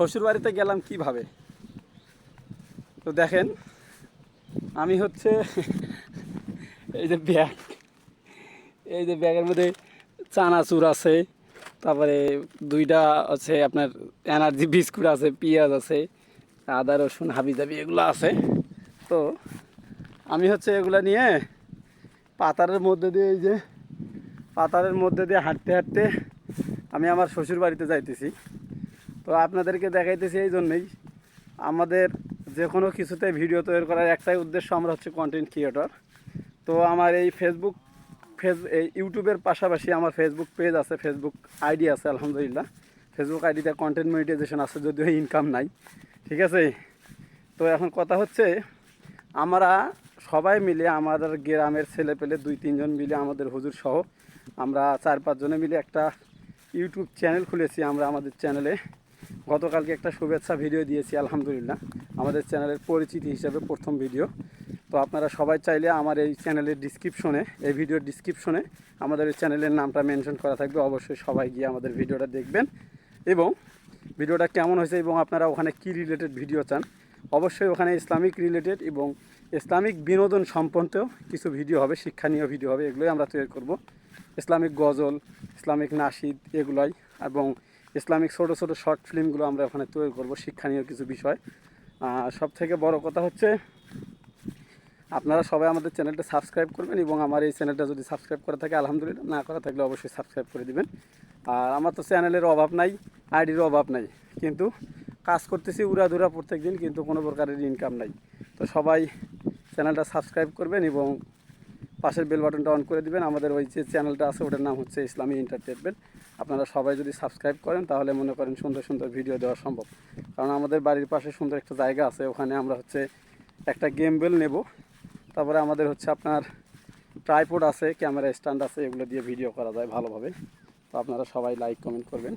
শ্বশুর বাড়িতে গেলাম কিভাবে। তো দেখেন আমি হচ্ছে এই যে ব্যাগ, এই যে ব্যাগের মধ্যে চানাচুর আছে, তারপরে দুইটা আছে আপনার এনার্জি বিস্কুট আছে, পেঁয়াজ আছে, আদা রসুন হাবিজাবি এগুলো আছে। তো আমি হচ্ছে এগুলো নিয়ে পাতারের মধ্যে দিয়ে, এই যে পাতারের মধ্যে দিয়ে হাঁটতে হাঁটতে আমি আমার শ্বশুর বাড়িতে যাইতেছি। তো আপনাদেরকে দেখাইতেছি এই জন্যেই, আমাদের যে কোনো কিছুতে ভিডিও তৈরি করার একটাই উদ্দেশ্য, আমরা হচ্ছে কন্টেন্ট ক্রিয়েটর। তো আমার এই এই ইউটিউবের পাশাপাশি আমার ফেসবুক পেজ আছে, ফেসবুক আইডি আছে আলহামদুলিল্লাহ। ফেসবুক আইডিতে কন্টেন্ট মনিটাইজেশন আছে, যদিও ইনকাম নাই, ঠিক আছে। তো এখন কথা হচ্ছে, আমরা সবাই মিলে, আমাদের গ্রামের ছেলে পেলে 2-3 জন মিলে, আমাদের হুজুর সহ আমরা 4-5 জনে মিলে একটা ইউটিউব চ্যানেল খুলেছি। আমরা আমাদের চ্যানেলে গতকালকে একটা শুভেচ্ছা ভিডিও দিয়েছি আলহামদুলিল্লাহ, আমাদের চ্যানেলের পরিচিতি হিসাবে প্রথম ভিডিও। তো আপনারা সবাই চাইলে আমার এই চ্যানেলের ডিসক্রিপশনে, এই ভিডিওর ডিসক্রিপশনে আমাদের এই চ্যানেলের নামটা মেনশন করা থাকবে, অবশ্যই সবাই গিয়ে আমাদের ভিডিওটা দেখবেন। এবং ভিডিওটা কেমন হয়েছে এবং আপনারা ওখানে কী রিলেটেড ভিডিও চান, অবশ্যই ওখানে ইসলামিক রিলেটেড এবং ইসলামিক বিনোদন সম্পর্কেও কিছু ভিডিও হবে, শিক্ষণীয় ভিডিও হবে, এগুলোই আমরা তৈরি করব। ইসলামিক গজল, ইসলামিক নাশিদ এগুলোই, এবং ইসলামিক ছোটো ছোটো শর্ট ফিল্মগুলো আমরা ওখানে তৈরি করব, শিক্ষণীয় কিছু বিষয়। সব থেকে বড় কথা হচ্ছে, আপনারা সবাই আমাদের চ্যানেলটা সাবস্ক্রাইব করবেন, এবং আমার এই চ্যানেলটা যদি সাবস্ক্রাইব করা থাকে আলহামদুলিল্লাহ, না করা থাকলে অবশ্যই সাবস্ক্রাইব করে দিবেন। আর আমার তো চ্যানেলের অভাব নাই, আইডির অভাব নাই, কিন্তু কাজ করতেছি উড়াধুরা প্রত্যেক দিন, কিন্তু কোনো প্রকারের ইনকাম নাই। তো সবাই চ্যানেলটা সাবস্ক্রাইব করবেন এবং পাশের বেল বাটনটা অন করে দিবেন। আমাদের ওই যে চ্যানেলটা আছে ওটার নাম হচ্ছে ইসলামী এন্টারটেনমেন্ট। আপনারা সবাই যদি সাবস্ক্রাইব করেন তাহলে মনে করেন সুন্দর সুন্দর ভিডিও দেওয়া সম্ভব। কারণ আমাদের বাড়ির পাশে সুন্দর একটা জায়গা আছে, ওখানে আমরা হচ্ছে একটা গেমবেল নেব, তারপরে আমাদের হচ্ছে আপনার ট্রাইপড আছে, ক্যামেরা স্ট্যান্ড আছে, এগুলো দিয়ে ভিডিও করা যায় ভালোভাবে। তো আপনারা সবাই লাইক কমেন্ট করবেন।